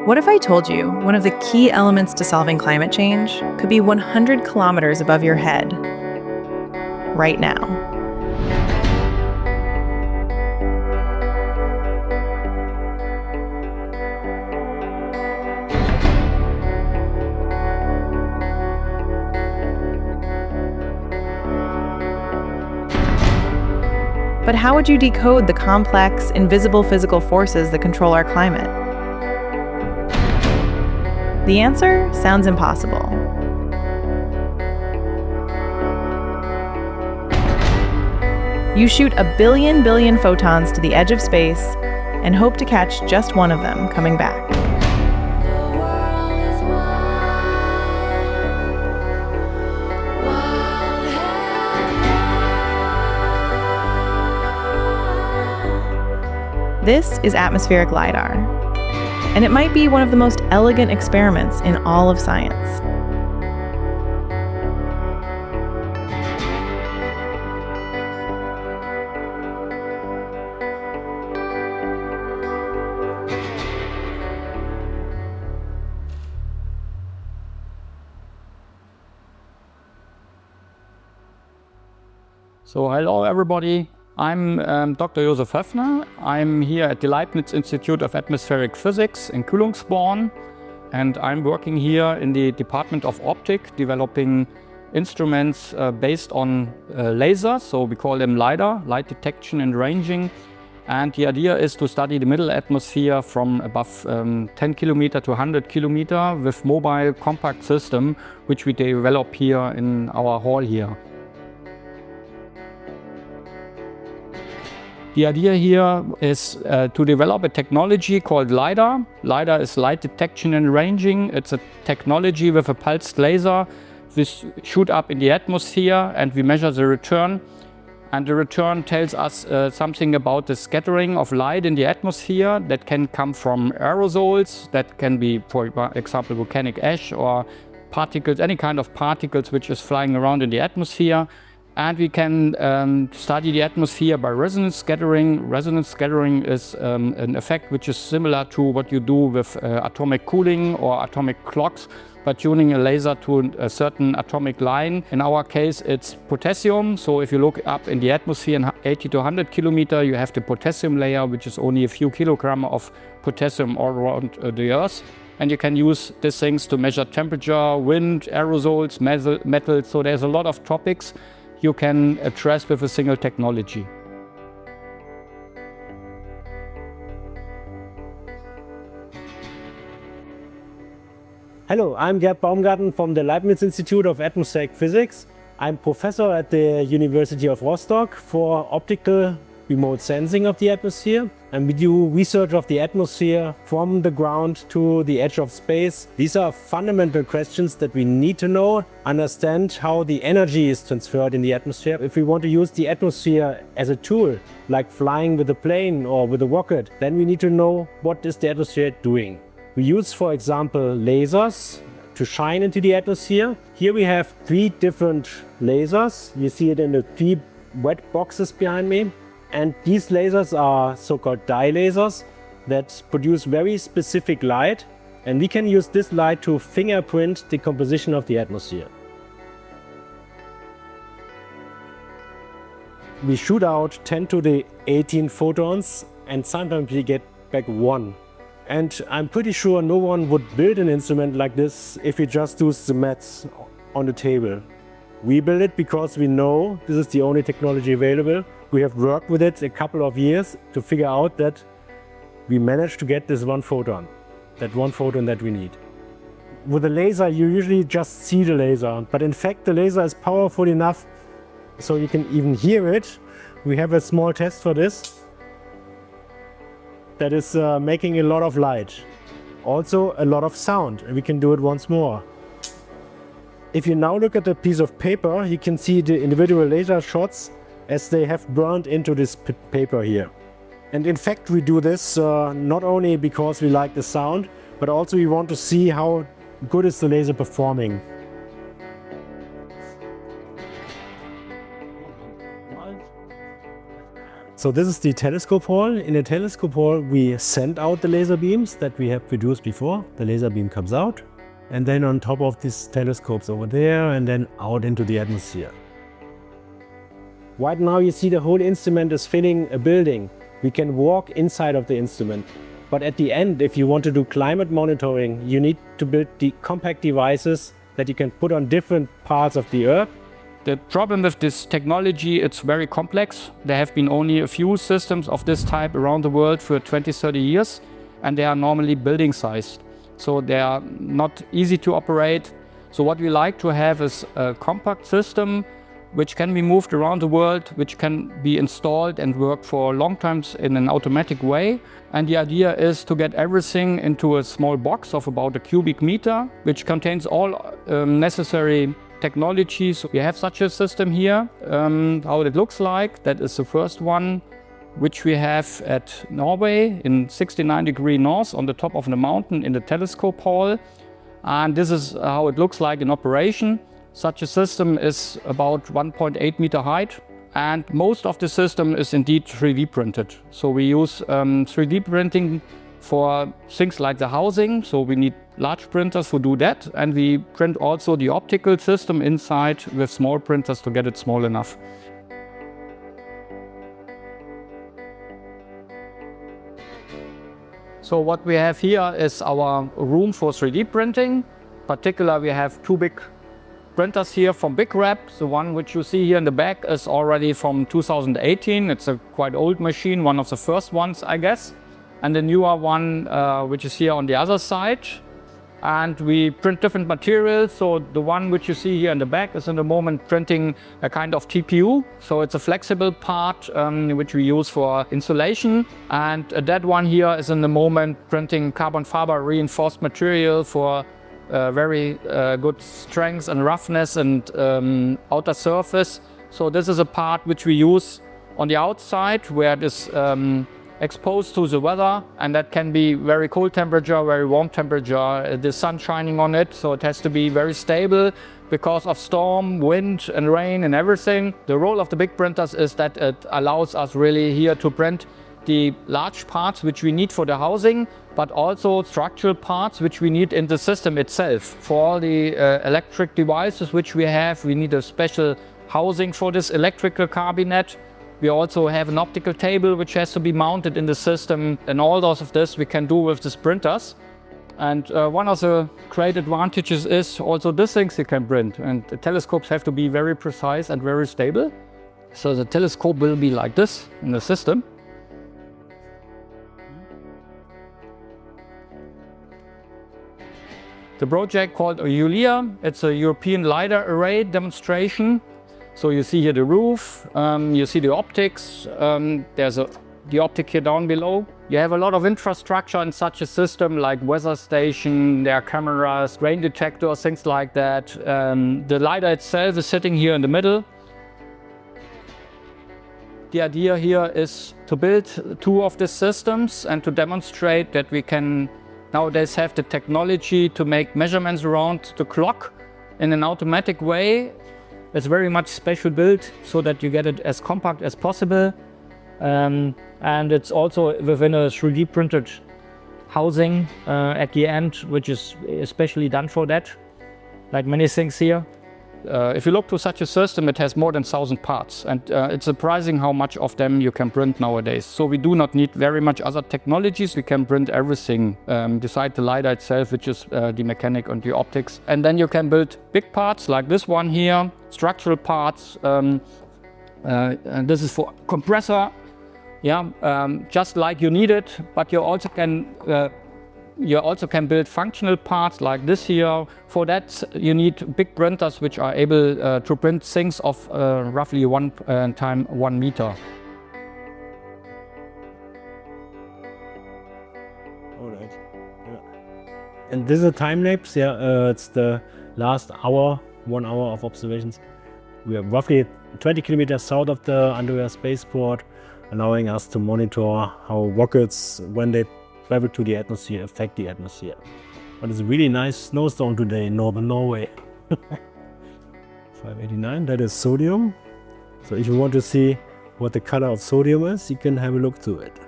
What if I told you one of the key elements to solving climate change could be 100 kilometers above your head right now? But how would you decode the complex, invisible physical forces that control our climate? The answer sounds impossible. You shoot a billion photons to the edge of space and hope to catch just one of them coming back. This is atmospheric LiDAR, and it might be one of the most elegant experiments in all of science. So hello everybody. I'm Dr. Josef Höffner. I'm here at the Leibniz Institute of Atmospheric Physics in Kühlungsborn, and I'm working here in the Department of Optics, developing instruments based on lasers, so we call them LiDAR, light detection and ranging. And the idea is to study the middle atmosphere from above 10 kilometer to 100 kilometer with mobile compact system, which we develop here in our hall here. The idea here is to develop a technology called LiDAR. LiDAR is light detection and ranging. It's a technology with a pulsed laser. We shoot up in the atmosphere and we measure the return. And the return tells us something about the scattering of light in the atmosphere that can come from aerosols, that can be, for example, volcanic ash or particles, any kind of particles which is flying around in the atmosphere. And we can study the atmosphere by resonance scattering. Resonance scattering is an effect which is similar to what you do with atomic cooling or atomic clocks, by tuning a laser to a certain atomic line. In our case, it's potassium. So if you look up in the atmosphere in 80 to 100 kilometer, you have the potassium layer, which is only a few kilograms of potassium all around the Earth. And you can use these things to measure temperature, wind, aerosols, metal. So there's a lot of topics you can address with a single technology. Hello, I'm Gerd Baumgarten from the Leibniz Institute of Atmospheric Physics. I'm professor at the University of Rostock for optical remote sensing of the atmosphere, and we do research of the atmosphere from the ground to the edge of space. These are fundamental questions that we need to know, understand how the energy is transferred in the atmosphere. If we want to use the atmosphere as a tool, like flying with a plane or with a rocket, then we need to know what is the atmosphere doing. We use, for example, lasers to shine into the atmosphere. Here we have 3 different lasers. You see it in the 3 wet boxes behind me. And these lasers are so-called dye lasers that produce very specific light, and we can use this light to fingerprint the composition of the atmosphere. We shoot out 10 to the 18 photons, and sometimes we get back 1. And I'm pretty sure no one would build an instrument like this if we just do the maths on the table. We build it because we know this is the only technology available. We have worked with it a couple of years to figure out that we managed to get this 1 photon, that 1 photon that we need. With a laser, you usually just see the laser, but in fact the laser is powerful enough so you can even hear it. We have a small test for this that is making a lot of light. Also a lot of sound, and we can do it once more. If you now look at the piece of paper, you can see the individual laser shots as they have burned into this paper here. And in fact we do this not only because we like the sound, but also we want to see how good is the laser performing. So this is the telescope hall. In the telescope hall, we send out the laser beams that we have produced before. The laser beam comes out, and then on top of these telescopes over there, and then out into the atmosphere. Right now you see the whole instrument is filling a building. We can walk inside of the instrument. But at the end, if you want to do climate monitoring, you need to build the compact devices that you can put on different parts of the Earth. The problem with this technology, it's very complex. There have been only a few systems of this type around the world for 20, 30 years, and they are normally building sized. So they are not easy to operate. So what we like to have is a compact system which can be moved around the world, which can be installed and work for long times in an automatic way. And the idea is to get everything into a small box of about a cubic meter, which contains all necessary technologies. We have such a system here, how it looks like. That is the first one, which we have at Norway in 69° north on the top of the mountain in the telescope hall. And this is how it looks like in operation. Such a system is about 1.8 meter height, and most of the system is indeed 3D printed. So we use 3D printing for things like the housing, so we need large printers who do that, and we print also the optical system inside with small printers to get it small enough. So what we have here is our room for 3D printing. In particular, we have two big printers here from BigRep. The one which you see here in the back is already from 2018. It's a quite old machine, one of the first ones, I guess. And the newer one, which is here on the other side. And we print different materials. So the one which you see here in the back is in the moment printing a kind of TPU. So it's a flexible part which we use for insulation. And that one here is in the moment printing carbon fiber reinforced material for very good strength and roughness and outer surface. So this is a part which we use on the outside where it is exposed to the weather, and that can be very cold temperature, very warm temperature, the sun shining on it. So it has to be very stable because of storm, wind and rain and everything. The role of the big printers is that it allows us really here to print the large parts which we need for the housing, but also structural parts which we need in the system itself. For all the electric devices which we have, we need a special housing for this electrical cabinet. We also have an optical table which has to be mounted in the system, and all those of this we can do with these printers. And one of the great advantages is also these things you can print, and the telescopes have to be very precise and very stable. So the telescope will be like this in the system. The project called EULIAA, it's a European LiDAR array demonstration. So you see here the roof, you see the optics, there's the optic here down below. You have a lot of infrastructure in such a system, like weather station, there are cameras, rain detectors, things like that. The LiDAR itself is sitting here in the middle. The idea here is to build two of these systems and to demonstrate that we can nowadays have the technology to make measurements around the clock in an automatic way. It's very much special built so that you get it as compact as possible. And it's also within a 3D printed housing at the end, which is especially done for that, like many things here. If you look to such a system, it has more than 1,000 parts, and it's surprising how much of them you can print nowadays. So we do not need very much other technologies. We can print everything beside the LiDAR itself, which is the mechanic and the optics. And then you can build big parts like this one here, structural parts. And this is for compressor, just like you need it, but you also can build functional parts like this here. For that, you need big printers which are able to print things of roughly 1 times 1 meter. All right. Yeah. And this is a time lapse. It's the last hour, 1 hour of observations. We are roughly 20 kilometers south of the Andøya spaceport, allowing us to monitor how rockets, when they travel to the atmosphere, affect the atmosphere. But it's a really nice snowstorm today in northern Norway. 589, that is sodium. So if you want to see what the color of sodium is, you can have a look to it.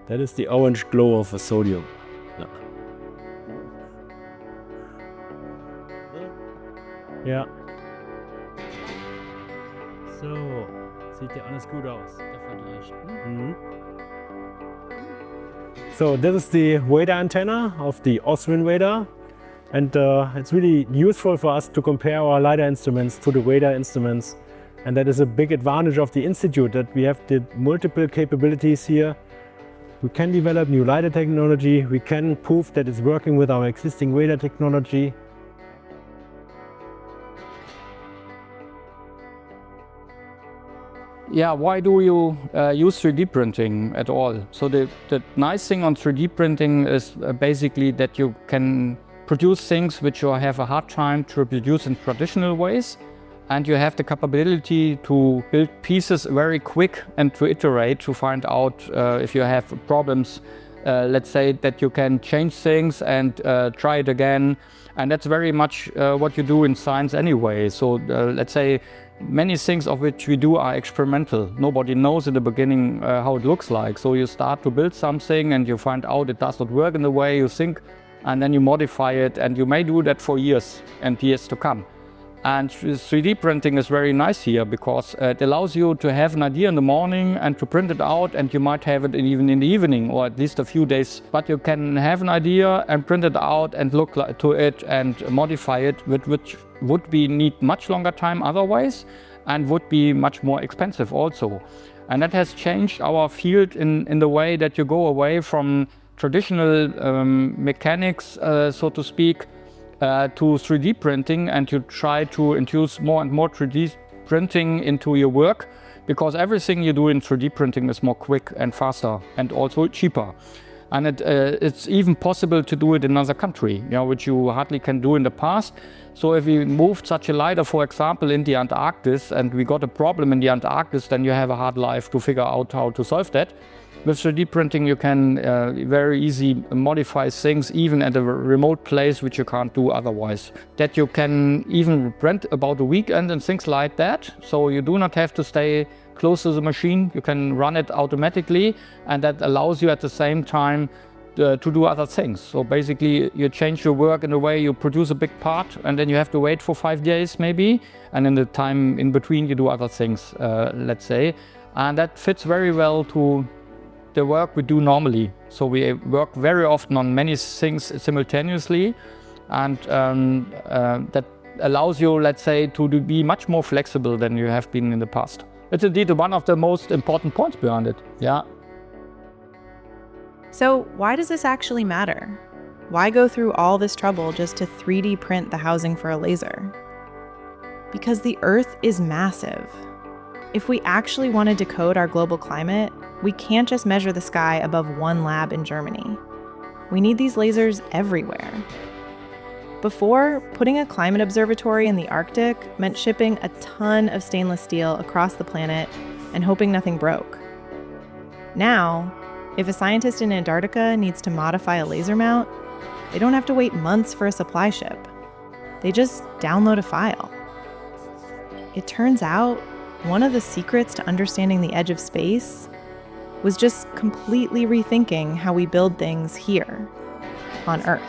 That is the orange glow of a sodium. Ja. So, sieht ja alles gut aus. So this is the radar antenna of the Austrian radar, and it's really useful for us to compare our LiDAR instruments to the radar instruments, and that is a big advantage of the institute, that we have the multiple capabilities here. We can develop new LiDAR technology, we can prove that it's working with our existing radar technology. Yeah, why do you use 3D printing at all? So the nice thing on 3D printing is basically that you can produce things which you have a hard time to reproduce in traditional ways, and you have the capability to build pieces very quick and to iterate to find out if you have problems. Let's say that you can change things and try it again, and that's very much what you do in science anyway. So let's say many things of which we do are experimental. Nobody knows in the beginning how it looks like. So you start to build something and you find out it does not work in the way you think, and then you modify it, and you may do that for years and years to come. And 3D printing is very nice here because it allows you to have an idea in the morning and to print it out, and you might have it even in the evening or at least a few days. But you can have an idea and print it out and look to it and modify it, which would need much longer time otherwise and would be much more expensive also. And that has changed our field in the way that you go away from traditional mechanics, so to speak, to 3D printing, and you try to introduce more and more 3D printing into your work, because everything you do in 3D printing is more quick and faster and also cheaper. And it's even possible to do it in another country, which you hardly can do in the past. So if we moved such a LiDAR, for example, in the Antarctic, and we got a problem in the Antarctic, then you have a hard life to figure out how to solve that. With 3D printing, you can very easily modify things even at a remote place, which you can't do otherwise. That you can even print about a weekend and things like that. So you do not have to stay close to the machine. You can run it automatically, and that allows you at the same time to do other things. So basically, you change your work in a way you produce a big part, and then you have to wait for 5 days maybe, and in the time in between you do other things, let's say. And that fits very well to the work we do normally. So we work very often on many things simultaneously, and that allows you, let's say, to be much more flexible than you have been in the past. It's indeed one of the most important points behind it, yeah. So why does this actually matter? Why go through all this trouble just to 3D print the housing for a laser? Because the Earth is massive. If we actually want to decode our global climate, we can't just measure the sky above one lab in Germany. We need these lasers everywhere. Before, putting a climate observatory in the Arctic meant shipping a ton of stainless steel across the planet and hoping nothing broke. Now, if a scientist in Antarctica needs to modify a laser mount, they don't have to wait months for a supply ship. They just download a file. It turns out, one of the secrets to understanding the edge of space was just completely rethinking how we build things here on Earth.